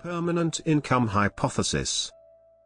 Permanent income hypothesis.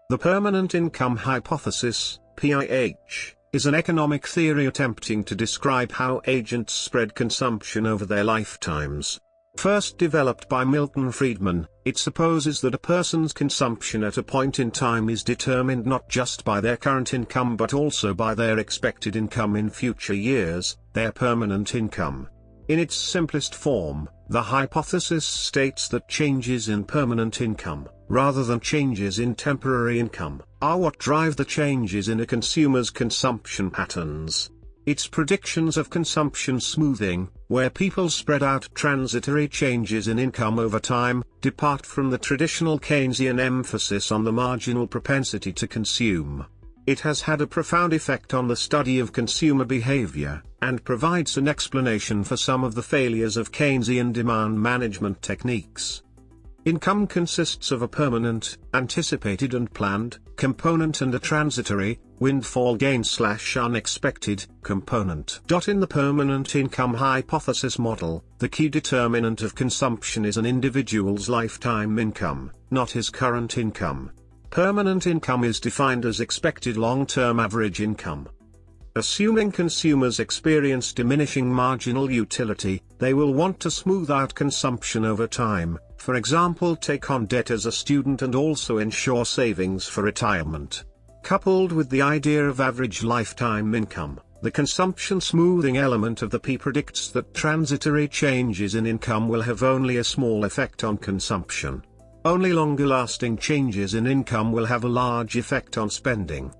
The permanent income hypothesis, PIH, is an economic theory attempting to describe how agents spread consumption over their lifetimes. First developed by Milton Friedman, it supposes that a person's consumption at a point in time is determined not just by their current income but also by their expected income in future years, their permanent income. In its simplest form, the hypothesis states that changes in permanent income, rather than changes in temporary income, are what drive the changes in a consumer's consumption patterns. Its predictions of consumption smoothing, where people spread out transitory changes in income over time, depart from the traditional Keynesian emphasis on the marginal propensity to consume. It has had a profound effect on the study of consumer behavior, and provides an explanation for some of the failures of Keynesian demand management techniques. Income consists of a permanent, anticipated and planned, component and a transitory, windfall gain/unexpected, component. In the permanent income hypothesis model, the key determinant of consumption is an individual's lifetime income, not his current income. Permanent income is defined as expected long-term average income. Assuming consumers experience diminishing marginal utility, they will want to smooth out consumption over time, for example take on debt as a student and also ensure savings for retirement. Coupled with the idea of average lifetime income, the consumption smoothing element of the P predicts that transitory changes in income will have only a small effect on consumption. Only longer-lasting changes in income will have a large effect on spending.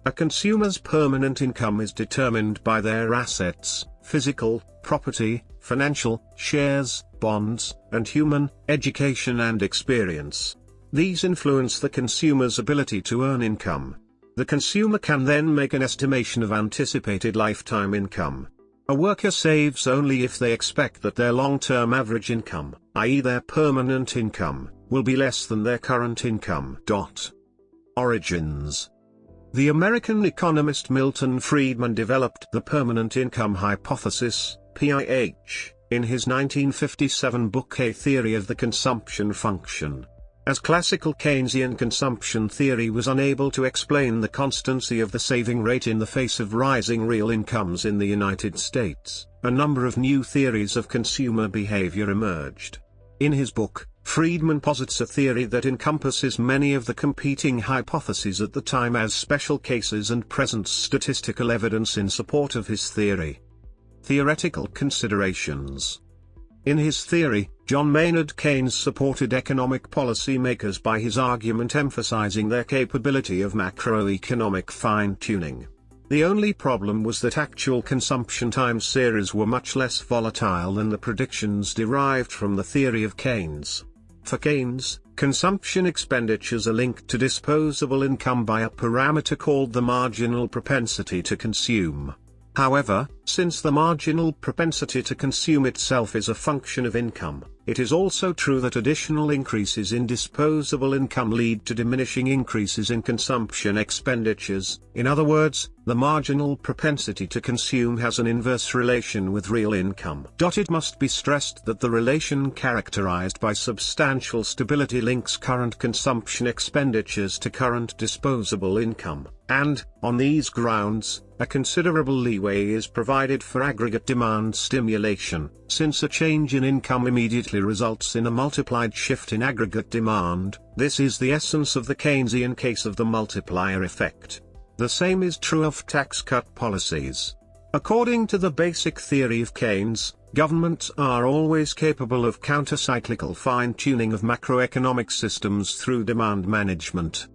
A consumer's permanent income is determined by their assets, physical, property, financial, shares, bonds, and human, education and experience. These influence the consumer's ability to earn income. The consumer can then make an estimation of anticipated lifetime income. A worker saves only if they expect that their long-term average income, i.e. their permanent income, will be less than their current income. Origins. The American economist Milton Friedman developed the permanent income hypothesis, PIH, in his 1957 book A Theory of the Consumption Function. As classical Keynesian consumption theory was unable to explain the constancy of the saving rate in the face of rising real incomes in the United States, a number of new theories of consumer behavior emerged. In his book, Friedman posits a theory that encompasses many of the competing hypotheses at the time as special cases and presents statistical evidence in support of his theory. Theoretical considerations. In his theory, John Maynard Keynes supported economic policy makers by his argument emphasizing their capability of macroeconomic fine-tuning. The only problem was that actual consumption time series were much less volatile than the predictions derived from the theory of Keynes. For Keynes, consumption expenditures are linked to disposable income by a parameter called the marginal propensity to consume. However, since the marginal propensity to consume itself is a function of income, it is also true that additional increases in disposable income lead to diminishing increases in consumption expenditures. In other words, the marginal propensity to consume has an inverse relation with real income. It must be stressed that the relation characterized by substantial stability links current consumption expenditures to current disposable income, and, on these grounds, a considerable leeway is provided for aggregate demand stimulation, since a change in income immediately results in a multiplied shift in aggregate demand. This is the essence of the Keynesian case of the multiplier effect. The same is true of tax cut policies. According to the basic theory of Keynes, governments are always capable of counter-cyclical fine-tuning of macroeconomic systems through demand management.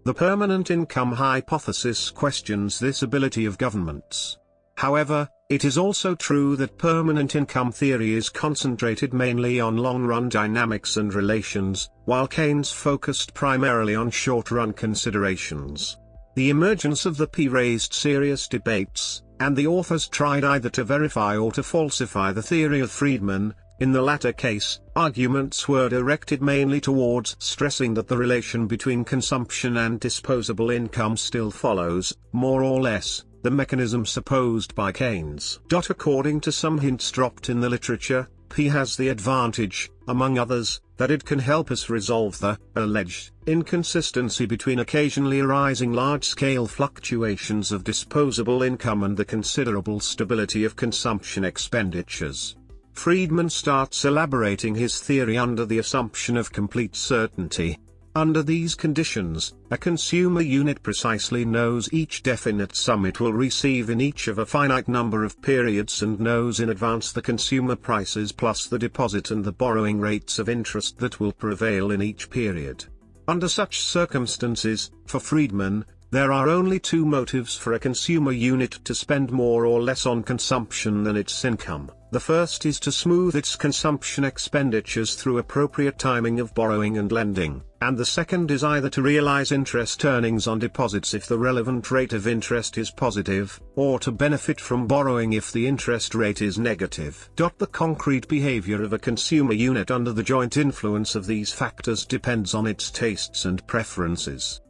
The permanent income hypothesis questions this ability of governments. However, it is also true that permanent income theory is concentrated mainly on long-run dynamics and relations, while Keynes focused primarily on short-run considerations. The emergence of the P raised serious debates, and the authors tried either to verify or to falsify the theory of Friedman. In the latter case, arguments were directed mainly towards stressing that the relation between consumption and disposable income still follows, more or less, the mechanism supposed by Keynes. According to some hints dropped in the literature, P has the advantage, among others, that it can help us resolve the alleged inconsistency between occasionally arising large-scale fluctuations of disposable income and the considerable stability of consumption expenditures. Friedman starts elaborating his theory under the assumption of complete certainty. Under these conditions, a consumer unit precisely knows each definite sum it will receive in each of a finite number of periods and knows in advance the consumer prices plus the deposit and the borrowing rates of interest that will prevail in each period. Under such circumstances, for Friedman, there are only two motives for a consumer unit to spend more or less on consumption than its income. The first is to smooth its consumption expenditures through appropriate timing of borrowing and lending, and the second is either to realize interest earnings on deposits if the relevant rate of interest is positive, or to benefit from borrowing if the interest rate is negative. The concrete behavior of a consumer unit under the joint influence of these factors depends on its tastes and preferences.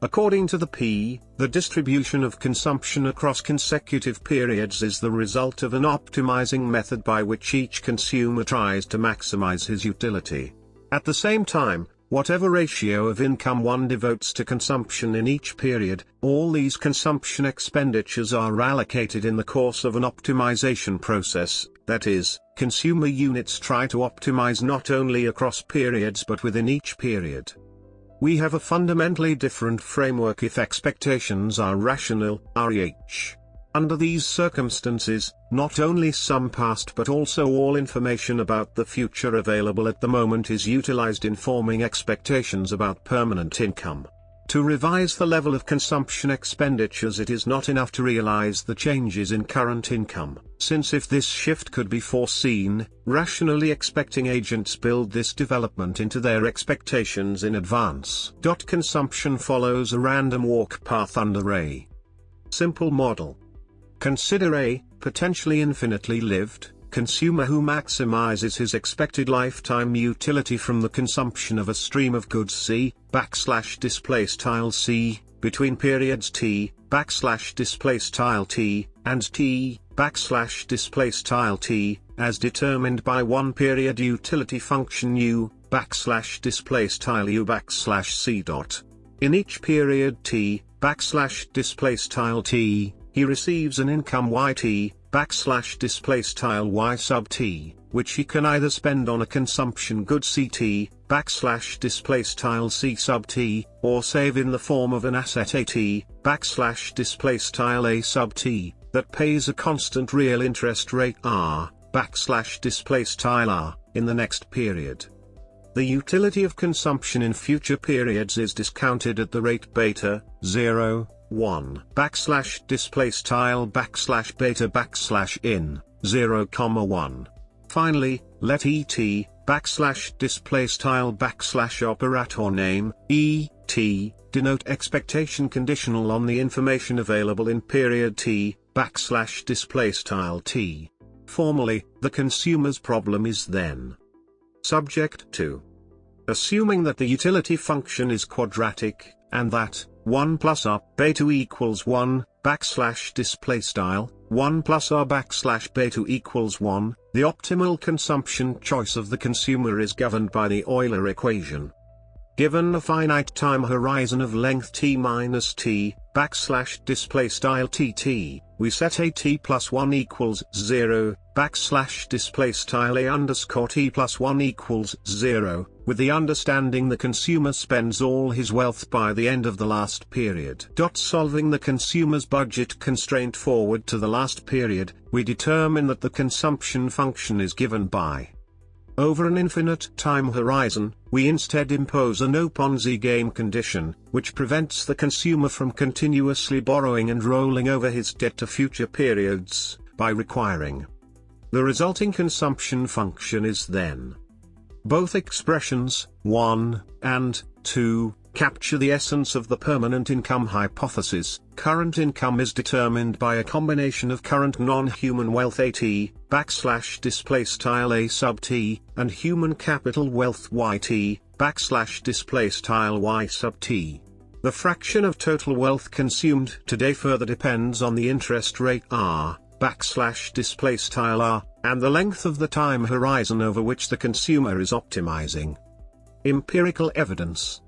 According to the distribution of consumption across consecutive periods is the result of an optimizing method by which each consumer tries to maximize his utility. At the same time, whatever ratio of income one devotes to consumption in each period, all these consumption expenditures are allocated in the course of an optimization process, that is, consumer units try to optimize not only across periods but within each period. We have a fundamentally different framework if expectations are rational, REH. Under these circumstances, not only some past but also all information about the future available at the moment is utilized in forming expectations about permanent income. To revise the level of consumption expenditures, it is not enough to realize the changes in current income, since if this shift could be foreseen, rationally expecting agents build this development into their expectations in advance. Consumption follows a random walk path under a simple model. Consider a potentially infinitely lived consumer who maximizes his expected lifetime utility from the consumption of a stream of goods C, \C, between periods T, \T, and T, \T, as determined by one period utility function U, \U_C. In each period T, \T, he receives an income YT, \Y sub T, which he can either spend on a consumption good CT, \C sub T, or save in the form of an asset AT, \A sub T, that pays a constant real interest rate R, \R, in the next period. The utility of consumption in future periods is discounted at the rate beta, 0, 1, \beta_in, 0, 1. Finally, let ET, \operator name, ET, denote expectation conditional on the information available in period T, \T. Formally, the consumer's problem is then subject to assuming that the utility function is quadratic, and that 1 plus r beta equals 1, \, 1 plus r beta equals 1, the optimal consumption choice of the consumer is governed by the Euler equation. Given a finite time horizon of length t minus t, \T, we set a t plus 1 equals 0, \A _t plus 1 equals 0, with the understanding the consumer spends all his wealth by the end of the last period. Solving the consumer's budget constraint forward to the last period, we determine that the consumption function is given by over an infinite time horizon. We instead impose a no Ponzi game condition, which prevents the consumer from continuously borrowing and rolling over his debt to future periods, by requiring the resulting consumption function is then. Both expressions, 1 and 2, capture the essence of the permanent income hypothesis. Current income is determined by a combination of current non-human wealth AT, \A sub T, and human capital wealth YT, \Y sub T. The fraction of total wealth consumed today further depends on the interest rate R, \R, and the length of the time horizon over which the consumer is optimizing. Empirical evidence.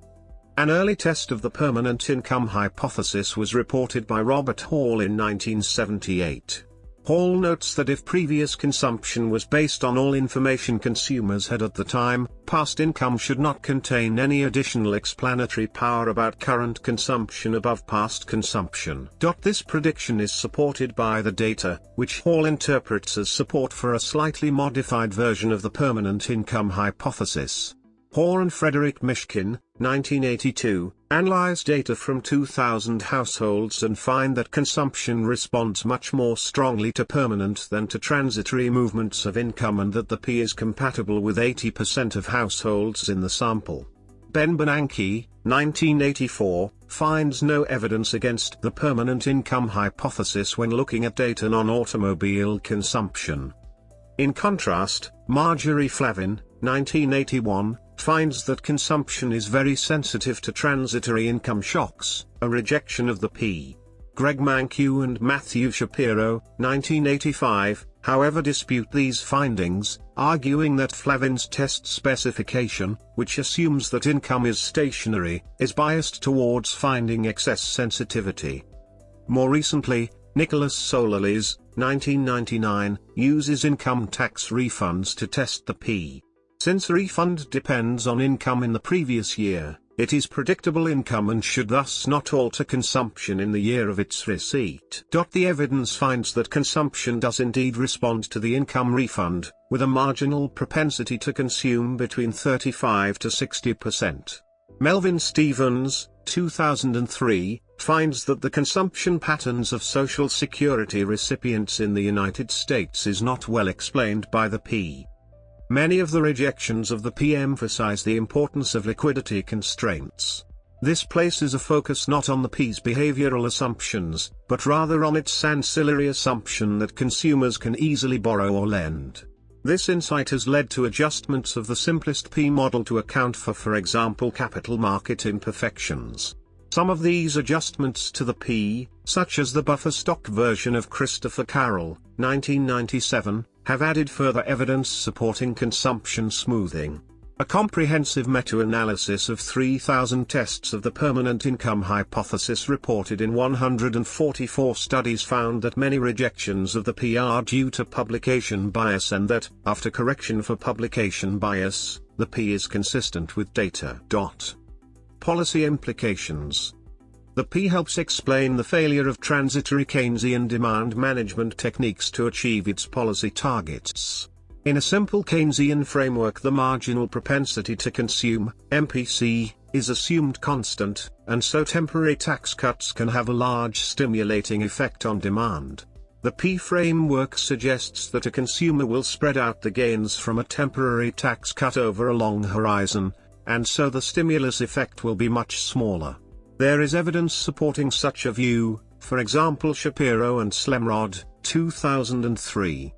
An early test of the permanent income hypothesis was reported by Robert Hall in 1978. Hall notes that if previous consumption was based on all information consumers had at the time, past income should not contain any additional explanatory power about current consumption above past consumption. This prediction is supported by the data, which Hall interprets as support for a slightly modified version of the permanent income hypothesis. Hall and Frederick Mishkin, 1982, analyze data from 2,000 households and find that consumption responds much more strongly to permanent than to transitory movements of income, and that the P is compatible with 80% of households in the sample. Ben Bernanke, 1984, finds no evidence against the permanent income hypothesis when looking at data on automobile consumption. In contrast, Marjorie Flavin, 1981, finds that consumption is very sensitive to transitory income shocks, a rejection of the P. Greg Mankiw and Matthew Shapiro, 1985, however dispute these findings, arguing that Flavin's test specification, which assumes that income is stationary, is biased towards finding excess sensitivity. More recently, Nicholas Solalys, 1999, uses income tax refunds to test the P. Since a refund depends on income in the previous year, it is predictable income and should thus not alter consumption in the year of its receipt. The evidence finds that consumption does indeed respond to the income refund, with a marginal propensity to consume between 35 to 60%. Melvin Stevens, 2003, finds that the consumption patterns of Social Security recipients in the United States is not well explained by the P. Many of the rejections of the P emphasize the importance of liquidity constraints. This places a focus not on the P's behavioral assumptions, but rather on its ancillary assumption that consumers can easily borrow or lend. This insight has led to adjustments of the simplest P model to account for example, capital market imperfections. Some of these adjustments to the P, such as the buffer stock version of Christopher Carroll, 1997, have added further evidence supporting consumption smoothing. A comprehensive meta-analysis of 3,000 tests of the permanent income hypothesis reported in 144 studies found that many rejections of the P are due to publication bias, and that, after correction for publication bias, the P is consistent with data. Policy implications. The P helps explain the failure of transitory Keynesian demand management techniques to achieve its policy targets. In a simple Keynesian framework, the marginal propensity to consume, MPC, is assumed constant, and so temporary tax cuts can have a large stimulating effect on demand. The P framework suggests that a consumer will spread out the gains from a temporary tax cut over a long horizon, and so the stimulus effect will be much smaller. There is evidence supporting such a view, for example Shapiro and Slemrod, 2003.